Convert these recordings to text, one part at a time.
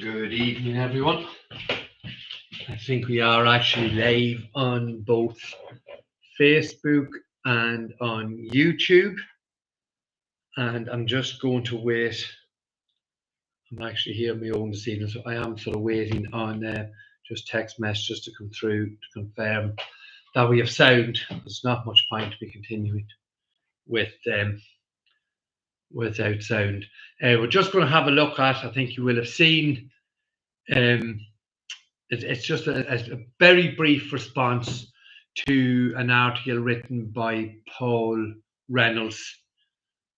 Good evening, everyone. I think we are actually live on both Facebook and on YouTube. And I'm just going to wait. I'm actually here on my own this evening, so I am sort of waiting on just text messages to come through to confirm that we have sound. There's not much point to be continuing with without sound. We're just going to have a look at, I think you will have seen, it's just a very brief response to an article written by Paul Reynolds,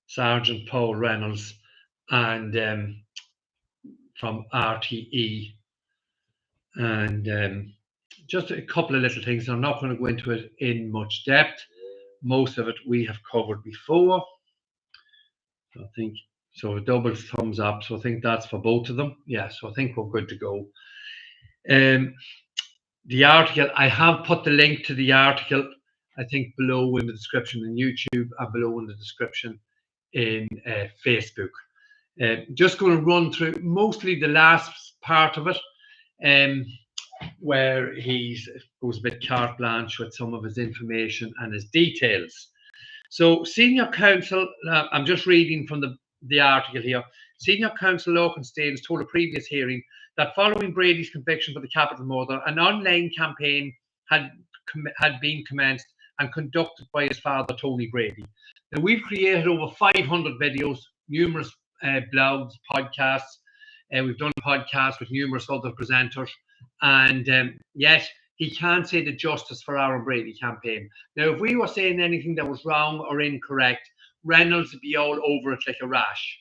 Sergeant Paul Reynolds, and from RTE. And just a couple of little things. I'm not going to go into it in much depth. Most of it we have covered before. So I think, so a double thumbs up. So I think that's for both of them. Yeah, so I think we're good to go. The article, I have put the link to the article, I think, below in the description in YouTube and below in the description in Facebook. Just going to run through mostly the last part of it, where he goes a bit carte blanche with some of his information and his details. So Senior Counsel, I'm just reading from the article here. Senior Counsel Lokenstein told a previous hearing that following Brady's conviction for the capital murder, an online campaign had been commenced and conducted by his father, Tony Brady. Now, we've created over 500 videos, numerous blogs, podcasts. We've done podcasts with numerous other presenters. And yet, he can't say the Justice4 Aaron Brady campaign. Now, if we were saying anything that was wrong or incorrect, Reynolds would be all over it like a rash.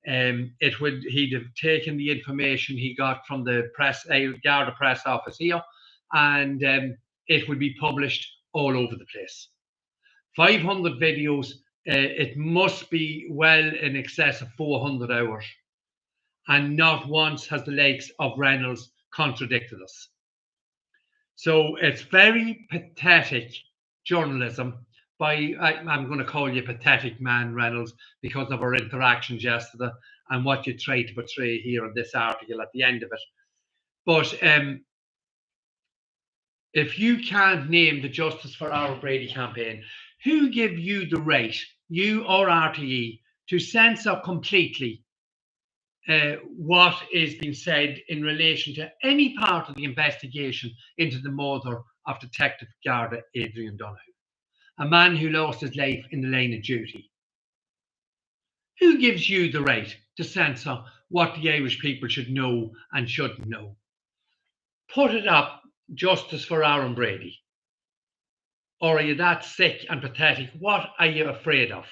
He'd have taken the information he got from the Garda press office here, and it would be published all over the place. 500 videos, it must be well in excess of 400 hours, and not once has the likes of Reynolds contradicted us. So it's very pathetic journalism by, I'm going to call you pathetic man, Reynolds, because of our interactions yesterday and what you try to portray here in this article at the end of it. But if you can't name the Justice4 Aaron Brady campaign, who give you the right, you or RTE, to censor completely what is being said in relation to any part of the investigation into the murder of Detective Garda Adrian Donohoe, a man who lost his life in the line of duty? Who gives you the right to censor what the Irish people should know and shouldn't know? Put it up, Justice4 Aaron Brady. Or are you that sick and pathetic? What are you afraid of?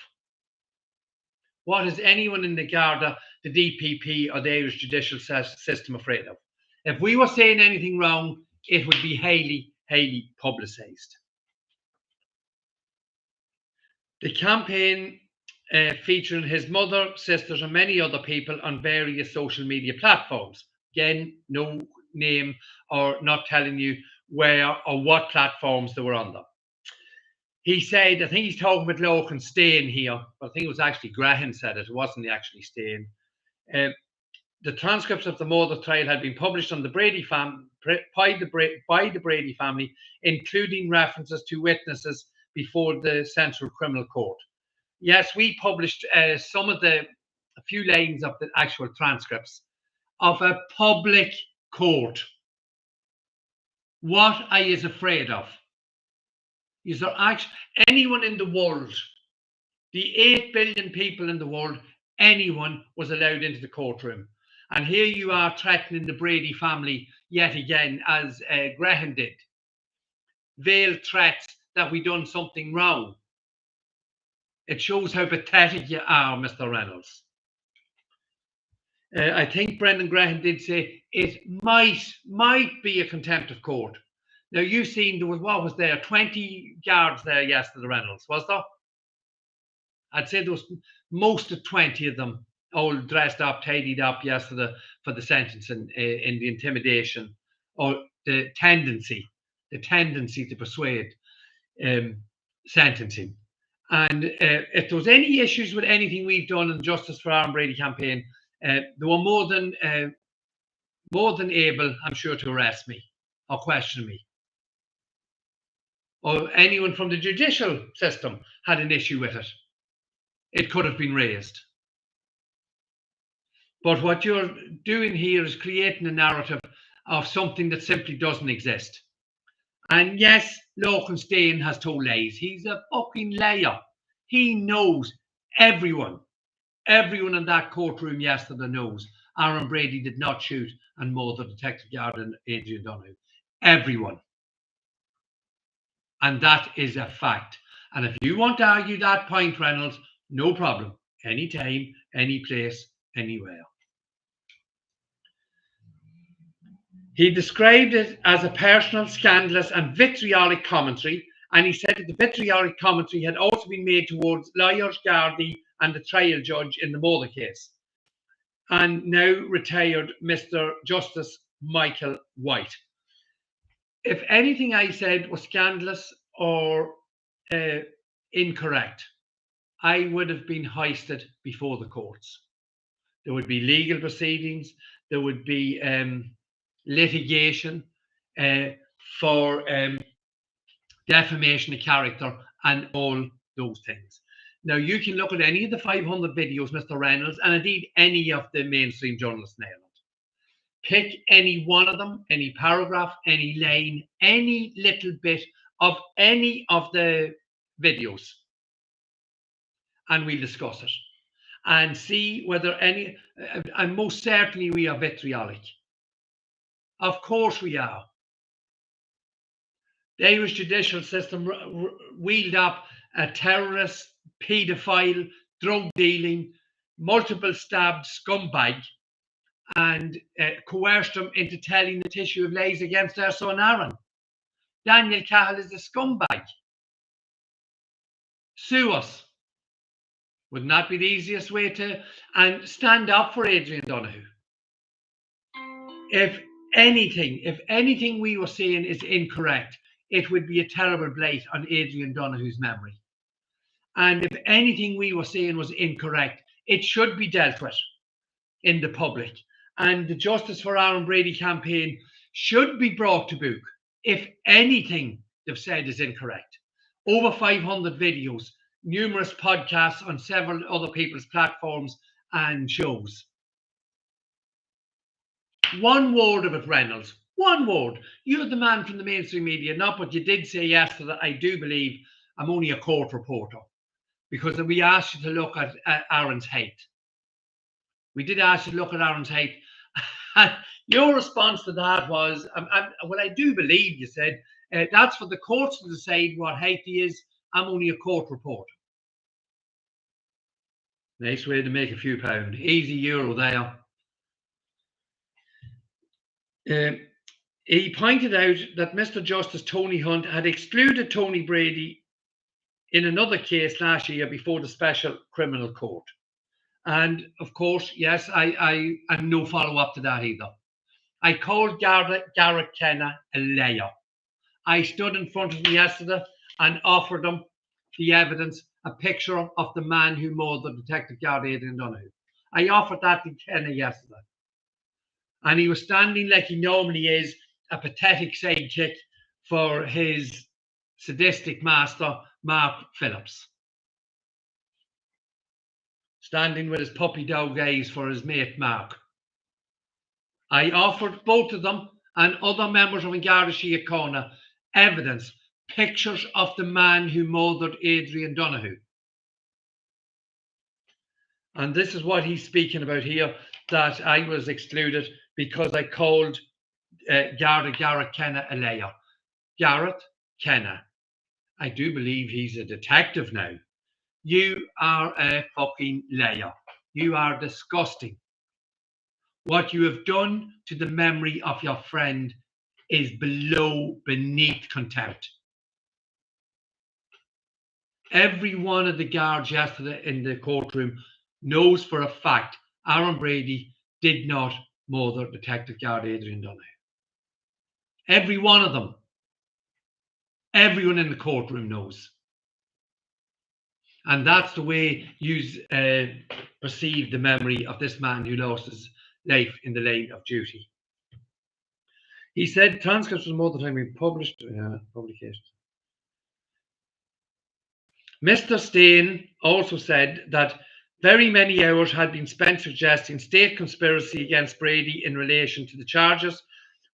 What is anyone in the Garda, the DPP, or the Irish judicial system afraid of? If we were saying anything wrong, it would be highly, highly publicised. The campaign featuring his mother, sisters, and many other people on various social media platforms. Again, no name or not telling you where or what platforms they were on them. He said, I think he's talking about Lokenstein here, but I think it was actually Graham said it. It wasn't actually Stein. The transcripts of the murder trial had been published on the Brady by the Brady family, including references to witnesses before the Central Criminal Court. Yes, we published a few lines of the actual transcripts of a public court. What are you afraid of? Is there actually anyone in the world, the 8 billion people in the world, anyone was allowed into the courtroom? And here you are threatening the Brady family yet again, as Graham did. Veiled threats that we done something wrong. It shows how pathetic you are, Mr. Reynolds. I think Brendan Graham did say it might be a contempt of court. Now, you've seen there was, what was there, 20 guards there yesterday, Reynolds, was there? I'd say there was most of 20 of them all dressed up, tidied up yesterday for the sentencing in the intimidation or the tendency to persuade sentencing. And if there was any issues with anything we've done in the Justice4 Aaron Brady campaign, there were more than more than able, I'm sure, to arrest me or question me. Or anyone from the judicial system had an issue with it. It could have been raised. But what you're doing here is creating a narrative of something that simply doesn't exist. And yes, Lorcan Stain has told lies. He's a fucking liar. He knows everyone in that courtroom yesterday knows Aaron Brady did not shoot and murder Detective Garda Adrian Donohoe. Everyone. And that is a fact. And if you want to argue that point, Reynolds, no problem. Anytime, any place, anywhere. He described it as a personal, scandalous and vitriolic commentary, and he said that the vitriolic commentary had also been made towards lawyers, Gardaí and the trial judge in the murder case, and now retired Mr. Justice Michael White. If anything I said was scandalous or incorrect, I would have been hoisted before the courts. There would be legal proceedings, there would be litigation for defamation of character and all those things. Now, you can look at any of the 500 videos, Mr. Reynolds, and indeed any of the mainstream journalists in Ireland. Pick any one of them, any paragraph, any line, any little bit of any of the videos, and we'll discuss it and see whether any, and most certainly we are vitriolic. Of course we are. The Irish judicial system wheeled up a terrorist, paedophile, drug dealing, multiple stabbed scumbag and coerced him into telling the tissue of lies against their son Aaron. Daniel Cahill is a scumbag. Sue us. Wouldn't that be the easiest way to, and stand up for Adrian Donohoe? If anything we were saying is incorrect, it would be a terrible blight on Adrian Donohoe's memory. And if anything we were saying was incorrect, it should be dealt with in the public. And the Justice4 Aaron Brady campaign should be brought to book if anything they've said is incorrect. Over 500 videos, numerous podcasts on several other people's platforms and shows. One word of it, Reynolds. One word. You're the man from the mainstream media, not what you did say yesterday. I do believe I'm only a court reporter, because we asked you to look at Aaron's height. We did ask you to look at Aaron's height. And your response to that was, well, I do believe you said, that's for the courts to decide what height he is. I'm only a court reporter. Nice way to make a few pounds. Easy euro there. He pointed out that Mr. Justice Tony Hunt had excluded Tony Brady in another case last year before the Special Criminal Court. And of course, yes, I have no follow-up to that either. I called Garrett Kenna a liar. I stood in front of him yesterday and offered him the evidence, a picture of the man who murdered Detective Garda Adrian Donohoe. I offered that to Kenna yesterday. And he was standing like he normally is, a pathetic sidekick for his sadistic master, Mark Phillips. Standing with his puppy dog eyes for his mate, Mark. I offered both of them and other members of Garda Síochána evidence, pictures of the man who murdered Adrian Donohoe. And this is what he's speaking about here, that I was excluded because I called Garrett Kenna a liar. Garrett Kenna, I do believe he's a detective now. You are a fucking liar. You are disgusting. What you have done to the memory of your friend is beneath contempt. Every one of the guards yesterday in the courtroom knows for a fact Aaron Brady did not murder Detective Garda Adrian Donohoe. Every one of them. Everyone in the courtroom knows. And that's the way you perceive the memory of this man who lost his life in the line of duty. He said transcripts was more than time being published. Publication. Mr. Stain also said that very many hours had been spent suggesting state conspiracy against Brady in relation to the charges,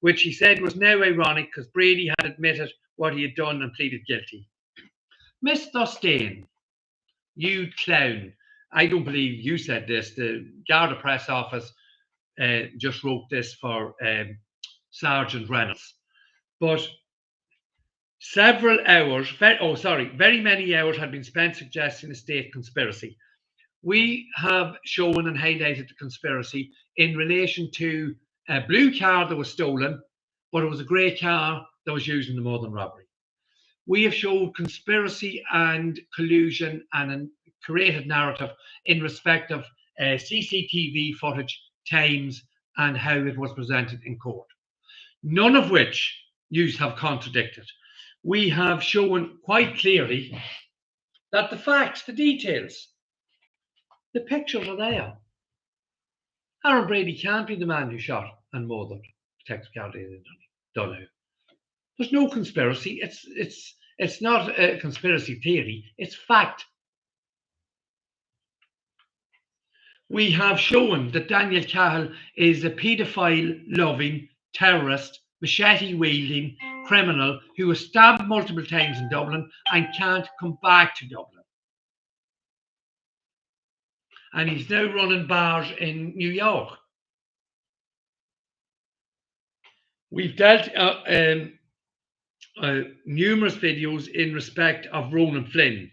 which he said was now ironic because Brady had admitted what he had done and pleaded guilty. Mr. Stain, you clown. I don't believe you said this. The Garda press office just wrote this for Sergeant Reynolds. But very many hours had been spent suggesting a state conspiracy. We have shown and highlighted the conspiracy in relation to a blue car that was stolen, but it was a grey car that was used in the modern robbery. We have showed conspiracy and collusion and a created narrative in respect of CCTV footage, times, and how it was presented in court. None of which you have contradicted. We have shown quite clearly that the facts, the details, the pictures are there. Aaron Brady can't be the man who shot and murdered Detective Adrian Donohoe. There's no conspiracy. It's not a conspiracy theory. It's fact. We have shown that Daniel Cahill is a paedophile-loving, terrorist, machete-wielding criminal who was stabbed multiple times in Dublin and can't come back to Dublin. And he's now running bars in New York. We've dealt numerous videos in respect of Ronan Flynn,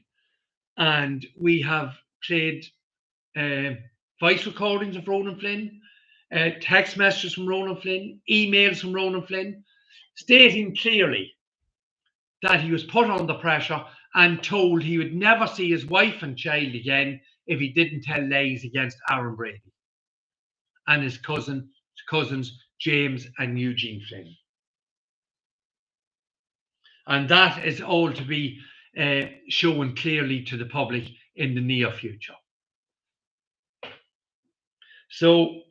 and we have played voice recordings of Ronan Flynn, text messages from Ronan Flynn, emails from Ronan Flynn, stating clearly that he was put under pressure and told he would never see his wife and child again if he didn't tell lies against Aaron Brady and his cousins James and Eugene Flynn. And that is all to be shown clearly to the public in the near future. So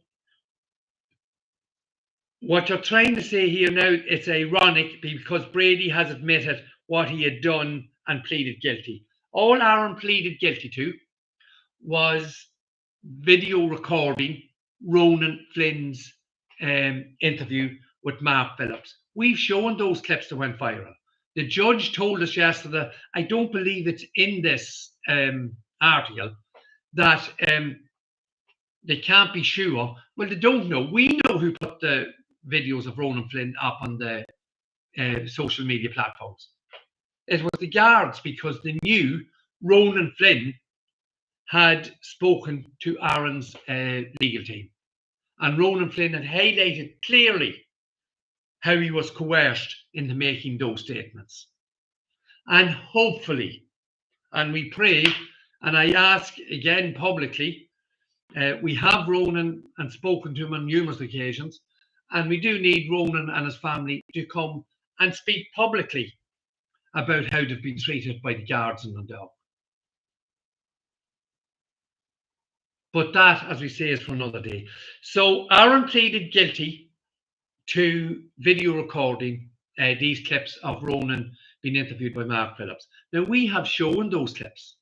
what you're trying to say here now, it's ironic because Brady has admitted what he had done and pleaded guilty. All Aaron pleaded guilty to was video recording Ronan Flynn's interview with Mark Phillips. We've shown those clips that went viral. The judge told us yesterday, I don't believe it's in this article, that they can't be sure. Well, they don't know. We know who put the videos of Ronan Flynn up on the social media platforms. It was the guards because they knew Ronan Flynn had spoken to Aaron's legal team. And Ronan Flynn had highlighted clearly how he was coerced into making those statements. And hopefully, and we pray, and I ask again publicly, we have Ronan and spoken to him on numerous occasions, and we do need Ronan and his family to come and speak publicly about how they've been treated by the guards in Dundalk. But that, as we say, is for another day. So Aaron pleaded guilty to video recording these clips of Ronan being interviewed by Mark Phillips. Now, we have shown those clips.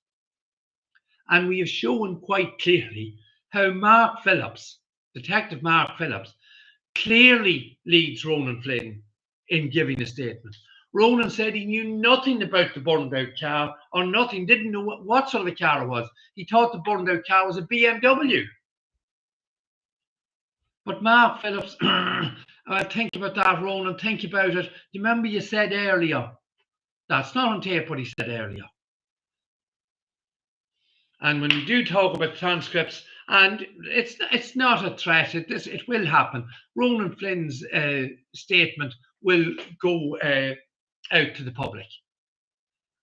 And we have shown quite clearly how Mark Phillips, Detective Mark Phillips, clearly leads Ronan Flynn in giving a statement. Ronan said he knew nothing about the burned out car or nothing, didn't know what sort of a car it was. He thought the burned out car was a BMW. But Mark Phillips, think about that, Ronan, think about it. Do you remember you said earlier? That's not on tape what he said earlier. And when we do talk about transcripts, and it's not a threat, it will happen. Ronan Flynn's statement will go out to the public.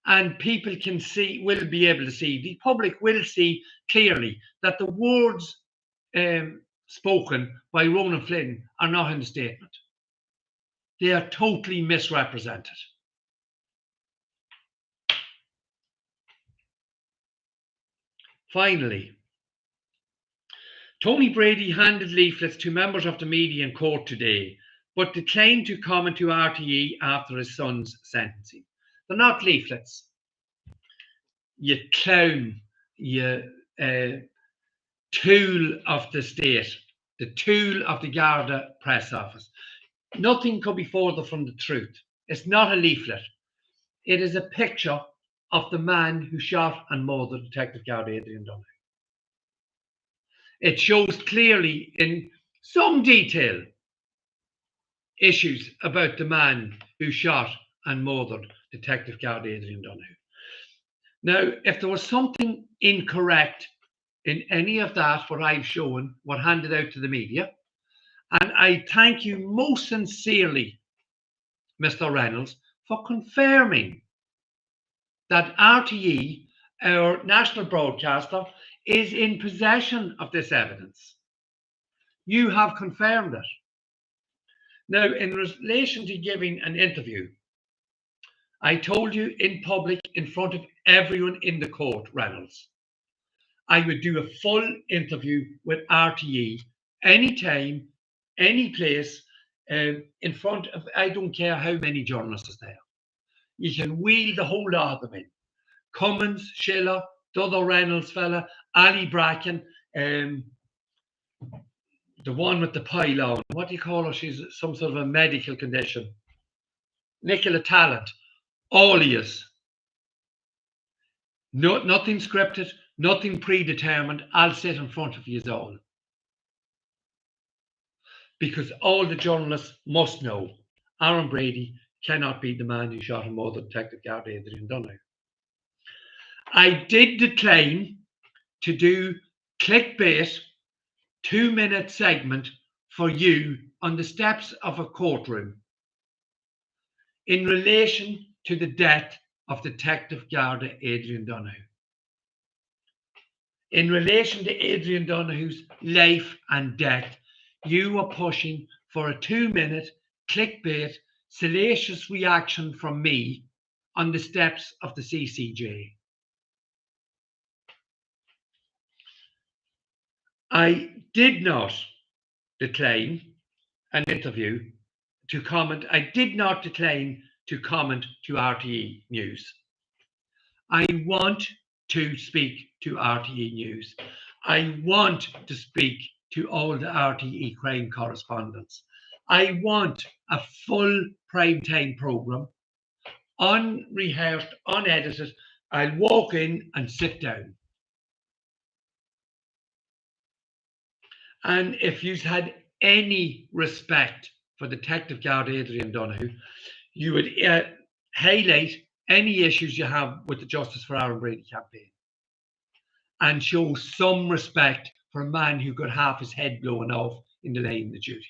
And people can see, will be able to see, the public will see clearly that the words spoken by Ronan Flynn are not in the statement. They are totally misrepresented. Finally, Tony Brady handed leaflets to members of the media in court today. but declined to comment to RTE after his son's sentencing. They're not leaflets. You clown, you tool of the state, the tool of the Garda press office. Nothing could be further from the truth. It's not a leaflet. It is a picture of the man who shot and murdered Detective Garda Adrian Donohoe. It shows clearly in some detail issues about the man who shot and murdered Detective Garda Adrian Donohoe. Now, if there was something incorrect in any of that, what I've shown, what handed out to the media, and I thank you most sincerely, Mr. Reynolds, for confirming that RTE, our national broadcaster, is in possession of this evidence. You have confirmed it. Now, in relation to giving an interview, I told you in public, in front of everyone in the court, Reynolds, I would do a full interview with RTE anytime, any place, in front of, I don't care how many journalists are there. You can wheel the whole lot of them in. Cummins, Schiller, the other Reynolds fella, Ali Bracken, the one with the pylon, what do you call her? She's some sort of a medical condition. Nicola Talent, all of us. No, nothing scripted, nothing predetermined. I'll sit in front of you all. Because all the journalists must know Aaron Brady cannot be the man who shot and murdered Detective Garda Adrian Donohoe. I did decline to do clickbait 2-minute segment for you on the steps of a courtroom in relation to the death of Detective Garda Adrian Donohoe. In relation to Adrian Donohoe's life and death, you were pushing for a 2-minute clickbait, salacious reaction from me on the steps of the CCJ. I did not decline an interview to comment. I did not decline to comment to RTE News. I want to speak to RTE News. I want to speak to all the RTE crime correspondents. I want a full primetime programme, unrehearsed, unedited. I'll walk in and sit down. And if you've had any respect for Detective Garda Adrian Donohoe, you would highlight any issues you have with the Justice4 Aaron Brady campaign and show some respect for a man who got half his head blown off in the line of duty.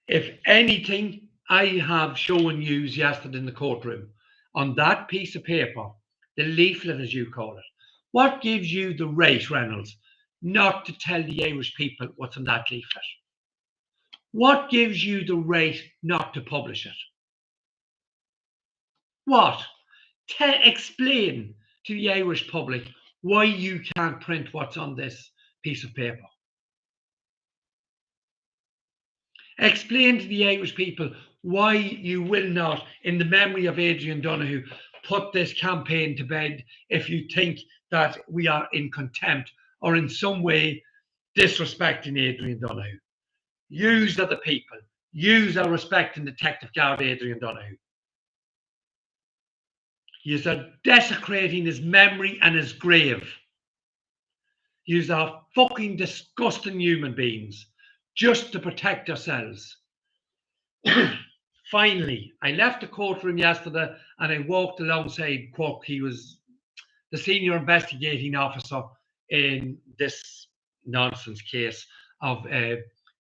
If anything, I have shown you yesterday in the courtroom on that piece of paper, the leaflet as you call it. What gives you the right, Reynolds, not to tell the Irish people what's on that leaflet? What gives you the right not to publish it? What? Explain to the Irish public why you can't print what's on this piece of paper. Explain to the Irish people why you will not, in the memory of Adrian Donohoe, put this campaign to bed if you think that we are in contempt or in some way disrespecting Adrian Donohoe. Use other people. Use our respecting Detective Garda Adrian Donohoe. You are desecrating his memory and his grave. You are fucking disgusting human beings just to protect yourselves. Finally, I left the courtroom yesterday and I walked alongside Quirk. He was the senior investigating officer in this nonsense case of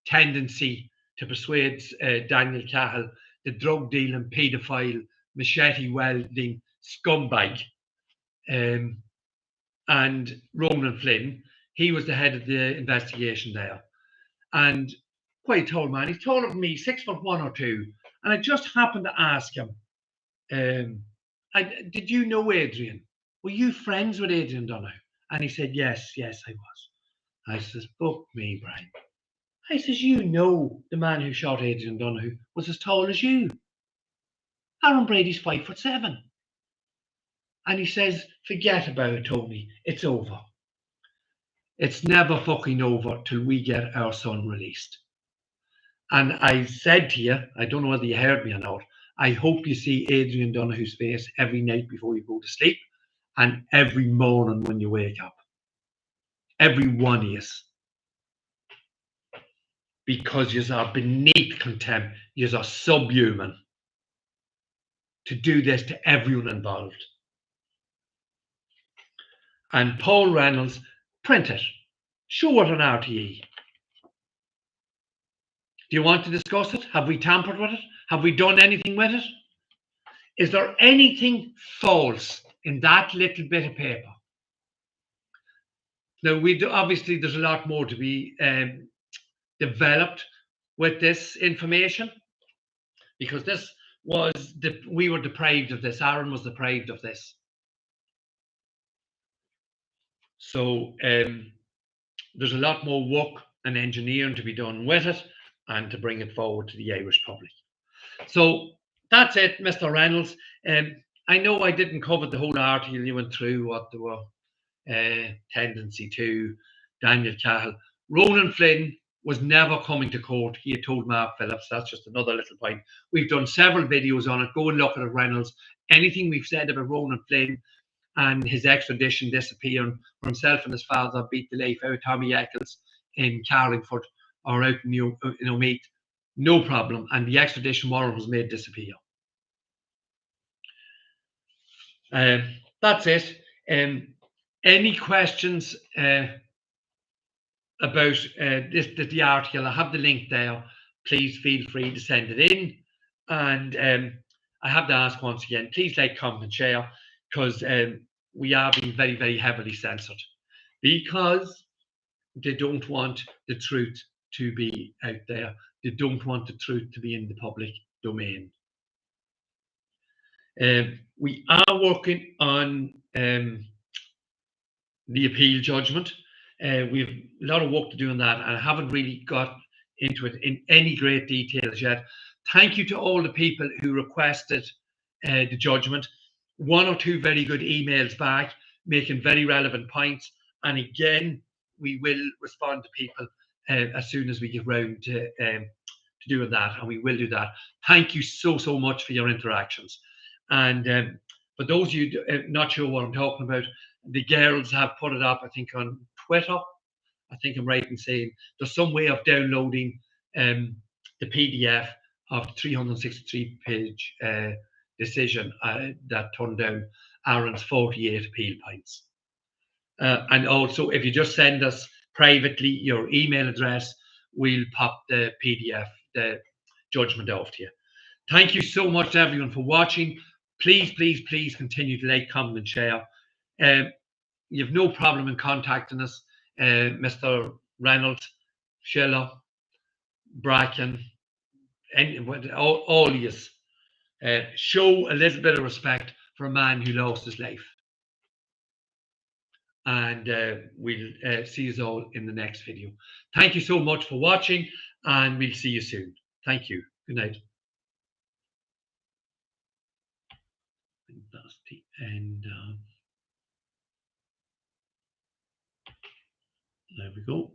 tendency to persuade Daniel Cahill, the drug dealing, paedophile, machete wielding scumbag, and Ronan Flynn. He was the head of the investigation there. And quite tall man. He's taller than me, 6'1" or 2. And I just happened to ask him, did you know Adrian? Were you friends with Adrian Donohoe? And he said, yes, I was. I says, fuck me, Brian. I says, you know the man who shot Adrian Donohoe was as tall as you. Aaron Brady's 5'7". And he says, forget about it, Tony. It's over. It's never fucking over till we get our son released. And I said to you, I don't know whether you heard me or not, I hope you see Adrian Donohoe's face every night before you go to sleep and every morning when you wake up. Every one of you. Because you are beneath contempt. You are subhuman to do this to everyone involved. And Paul Reynolds, print it. Show it on RTE. Do you want to discuss it? Have we tampered with it? Have we done anything with it? Is there anything false in that little bit of paper? Now, obviously, there's a lot more to be developed with this information, because this was we were deprived of this. Aaron was deprived of this. So there's a lot more work and engineering to be done with it and to bring it forward to the Irish public. So that's it, Mr. Reynolds. I know I didn't cover the whole article. You went through what there were tendency to, Daniel Cahill. Ronan Flynn was never coming to court. He had told Mark Phillips. That's just another little point. We've done several videos on it. Go and look at it, Reynolds. Anything we've said about Ronan Flynn and his extradition disappearing, for himself and his father beat the life out of Tommy Eccles in Carlingford or out in Omeath, no problem. And the extradition warrant was made disappear. That's it. Any questions about the article? I have the link there. Please feel free to send it in. And I have to ask once again, please like, comment, and share, because we are being very, very heavily censored because they don't want the truth to be out there. They don't want the truth to be in the public domain. We are working on the appeal judgment. We have a lot of work to do on that, and I haven't really got into it in any great details yet. Thank you to all the people who requested the judgment. One or two very good emails back, making very relevant points. And again, we will respond to people as soon as we get round to doing that, and we will do that. Thank you so much for your interactions. And for those of you not sure what I'm talking about, the girls have put it up, I think, on Twitter. I think I'm right in saying there's some way of downloading the PDF of the 363-page decision that turned down Aaron's 48 appeal points. And also, if you just send us privately your email address, we'll pop the PDF, the judgment off to you. Thank you so much, everyone, for watching. Please, please, please continue to like, comment, and share. You have no problem in contacting us, Mr. Reynolds, Sheila, Bracken, all of you. Show a little bit of respect for a man who lost his life. And we'll see you all in the next video. Thank you so much for watching, and we'll see you soon. Thank you. Good night. That's the end. There we go.